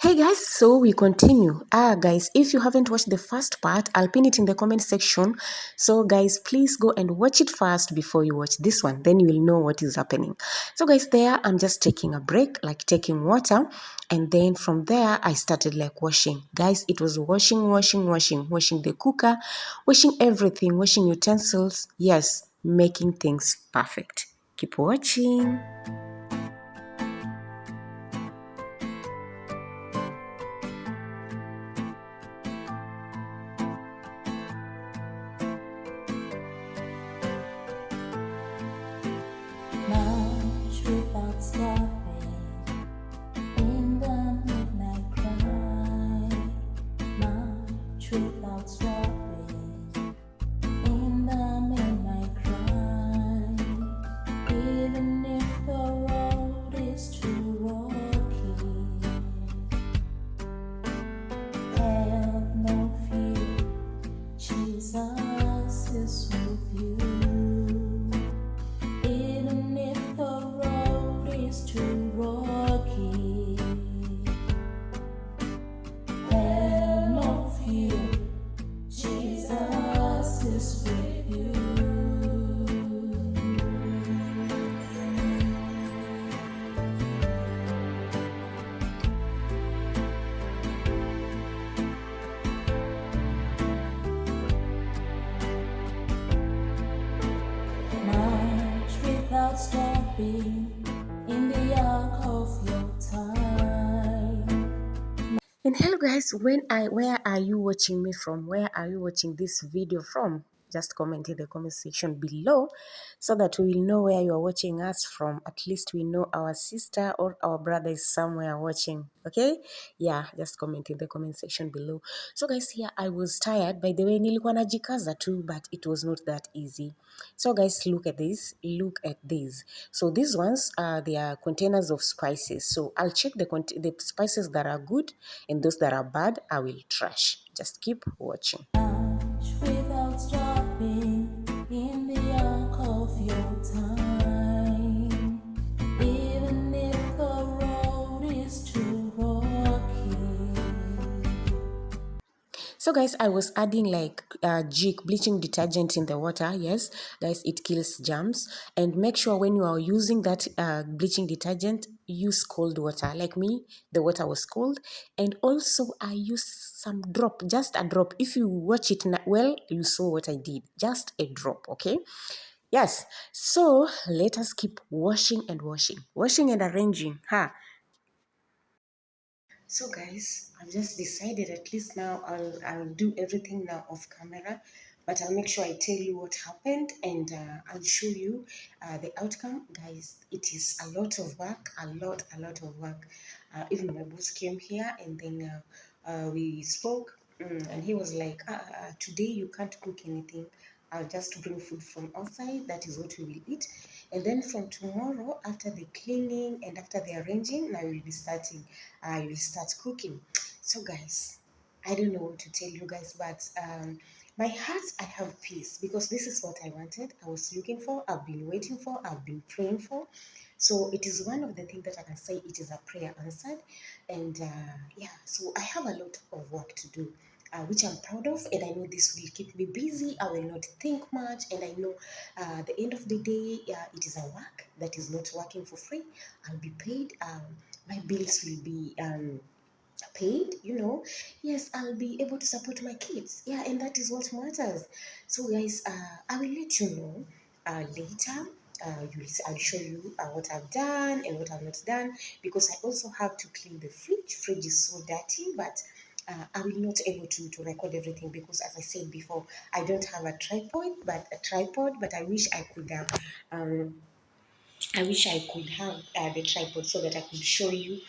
Hey guys, so we continue. Guys, if you haven't watched the first part, I'll pin it in the comment section. So guys, please go and watch it first before you watch this one. Then you will know what is happening. So guys, there I'm just taking a break, like taking water. And then from there, I started like washing. Guys, it was washing the cooker, washing everything, washing utensils. Yes, making things perfect. Keep watching. March without stopping in the midnight cry. March without stopping in the midnight cry. Even if the road is too rocky, have no fear, Jesus is with you. Even if the road is too rocky, have no fear, Jesus is with you. March without stopping in the arc of your time. And hello guys, where are you watching me from? Where are you watching this video from? Just comment in the comment section below so that we will know where you are watching us from. At least we know our sister or our brother is somewhere watching. Okay? Yeah, just comment in the comment section below. So guys, here I was tired. By the way, nilikuwa najikaza too, but it was not that easy. So guys, look at this. Look at these. So these ones they are containers of spices. So I'll check the spices that are good and those that are bad, I will trash. Just keep watching. March without stopping in the arc of your time. Even if the road is too rocky. So guys, I was adding like jik bleaching detergent in the water. Yes, guys, it kills germs. And make sure when you are using that bleaching detergent, use cold water. Like me, the water was cold. And also I used some drop, just a drop. If you watch it well, you saw what I did. Just a drop, okay? Yes, so let us keep washing and washing. Washing and arranging. So guys, I've just decided at least now I'll do everything now off camera, but I'll make sure I tell you what happened and I'll show you the outcome. Guys, it is a lot of work, a lot of work. Even my boss came here and then we spoke and he was like, today you can't cook anything. I'll just bring food from outside. That is what we will eat. And then from tomorrow, after the cleaning and after the arranging, I will be starting. I will start cooking. So guys, I don't know what to tell you guys, but my heart, I have peace because this is what I wanted. I was looking for. I've been waiting for. I've been praying for. So it is one of the things that I can say it is a prayer answered. And yeah, so I have a lot of work to do. Which I'm proud of, and I know this will keep me busy. I will not think much, and I know at the end of the day, it is a work that is not working for free. I'll be paid. My bills will be paid, you know. Yes, I'll be able to support my kids. Yeah, and that is what matters. So guys, I will let you know later. I'll show you what I've done and what I've not done, because I also have to clean the fridge. Fridge is so dirty, but I will not able to record everything because, as I said before, I don't have a tripod, but I wish I could have I wish I could have the tripod so that I could show you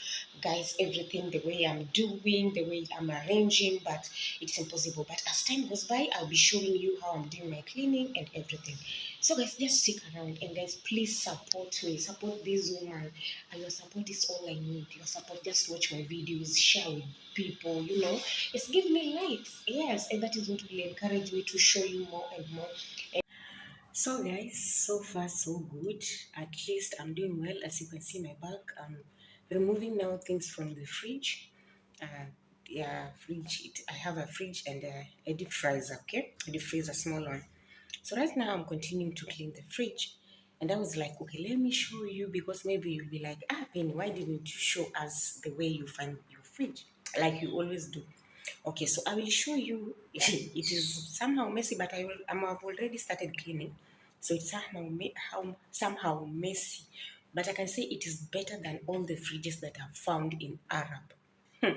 guys everything, the way I'm doing, the way I'm arranging, but it's impossible. But as time goes by, I'll be showing you how I'm doing my cleaning and everything. So guys, just stick around, and guys, please support me, support this woman. Your support is all I need. Your support, just watch my videos, share with people, you know. Just give me likes, yes, and that is what will encourage me to show you more and more. So guys, so far so good. At least I'm doing well. As you can see my back, I'm removing now things from the fridge. yeah, fridge. I have a fridge and a deep freezer. Okay, a deep freezer, small one. So right now I'm continuing to clean the fridge, and I was like, okay, let me show you because maybe you'll be like, Penny, why didn't you show us the way you find your fridge, like you always do? Okay, so I will show you. It is somehow messy, but I've already started cleaning, so it's somehow messy, but I can say it is better than all the fridges that I've found in Arab.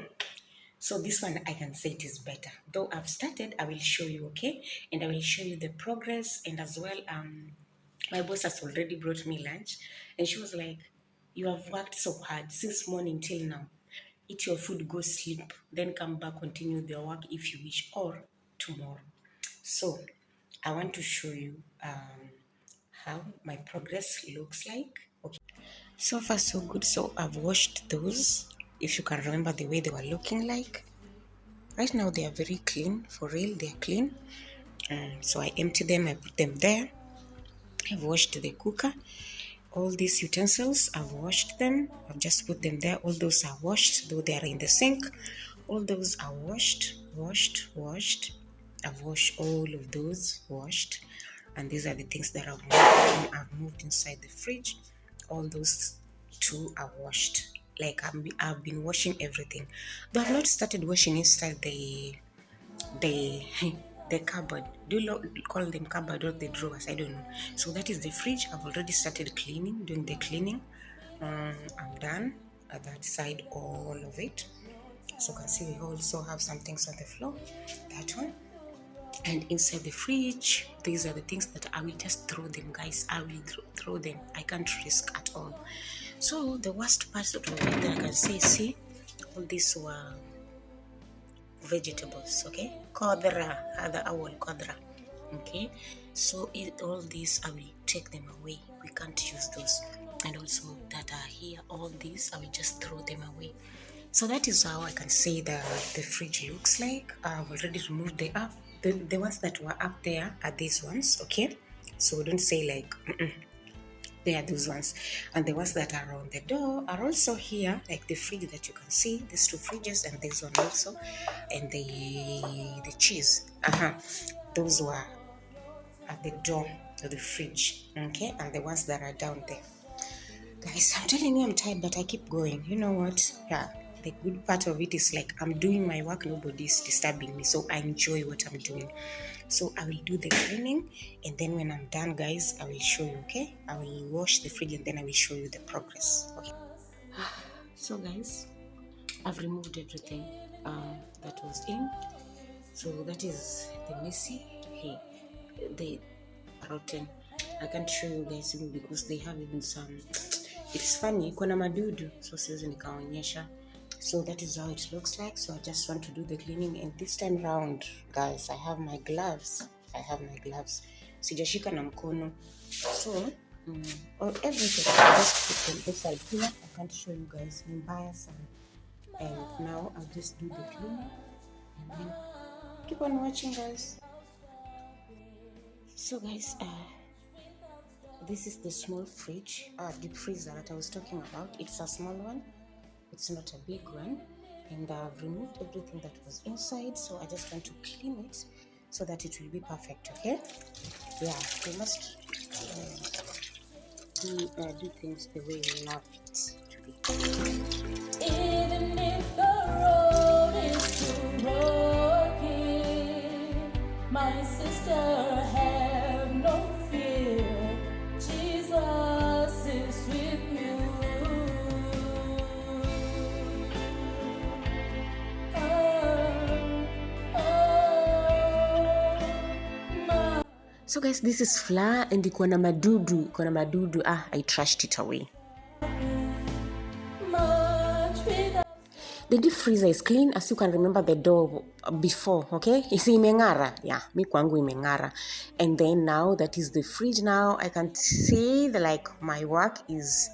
So this one I can say it is better. Though I've started, I will show you, okay? And I will show you the progress, and as well, my boss has already brought me lunch, and she was like, "You have worked so hard since morning till now. Eat your food, go sleep, then come back, continue the work if you wish, or tomorrow." So I want to show you how my progress looks like. Okay. So far so good. So I've washed those. If you can remember the way they were looking like. Right now they are very clean, for real, they are clean. So I empty them, I put them there. I've washed the cooker. All these utensils, I've washed them. I've just put them there. All those are washed, though they are in the sink. All those are washed. I've washed all of those, washed. And these are the things that I've moved inside the fridge. All those two are washed. Like I've been washing everything. Though I've not started washing inside the the cupboard. Do you call them cupboard or the drawers? I don't know. So that is the fridge. I've already started cleaning, doing the cleaning. I'm done at that side, all of it. So you can see we also have some things on the floor. That one. And inside the fridge, these are the things that I will just throw them, guys. I will throw them. I can't risk at all. So the worst part of it that I can say, see, all these were vegetables, okay? Qadra, هذا أول قدرة, okay? So all these I will take them away. We can't use those. And also that are here, all these I will just throw them away. So that is how I can say the fridge looks like. I've already removed the ones that were up there are these ones, okay? So don't say like they are those ones, and the ones that are on the door are also here, like the fridge that you can see, these two fridges and this one also, and the cheese. Those were at the door of the fridge, okay, and the ones that are down there. Guys, I'm telling you I'm tired, but I keep going. You know what? Yeah, the good part of it is like I'm doing my work, nobody's disturbing me, so I enjoy what I'm doing. So I will do the cleaning, and then when I'm done, guys, I will show you, okay? I will wash the fridge and then I will show you the progress, okay? So guys, I've removed everything that was in. So that is the messy, hey, the rotten. I can't show you guys even because they have even some. It's funny, kuna madudu, so siwezi nikaonyesha. So that is how it looks like. So I just want to do the cleaning, and this time round, guys, I have my gloves. Sijashika na mkono. So everything I just put them beside here. I can't show you guys in bias, and now I'll just do the cleaning and then keep on watching, guys. So guys, this is the small fridge, deep freezer that I was talking about. It's a small one, it's not a big one, and I've removed everything that was inside, so I just want to clean it so that it will be perfect, okay? Yeah, we must do things the way we love it to be. Even if the road is too rocky, my sister, have no fear. Jesus is with you. So guys, this is flour and iko na madudu. I trashed it away. The deep freezer is clean, as you can remember the door before, okay? Isi imengara. Yeah, mi kwangu imengara. And then now that is the fridge now, I can see that like my work is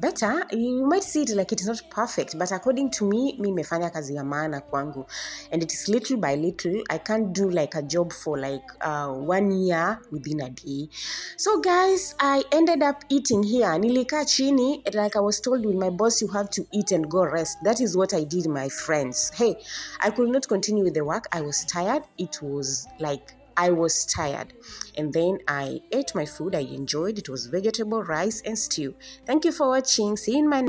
better. You might see it like it is not perfect, but according to me, nimefanya kazi ya maana kwangu, and it is little by little. I can't do like a job for like 1 year within a day. So guys, I ended up eating here. Nilikaa chini, like I was told with my boss, you have to eat and go rest. That is what I did, my friends. Hey, I could not continue with the work. I was tired. It was like I was tired. And then I ate my food. I enjoyed. It was vegetable, rice, and stew. Thank you for watching. See you in my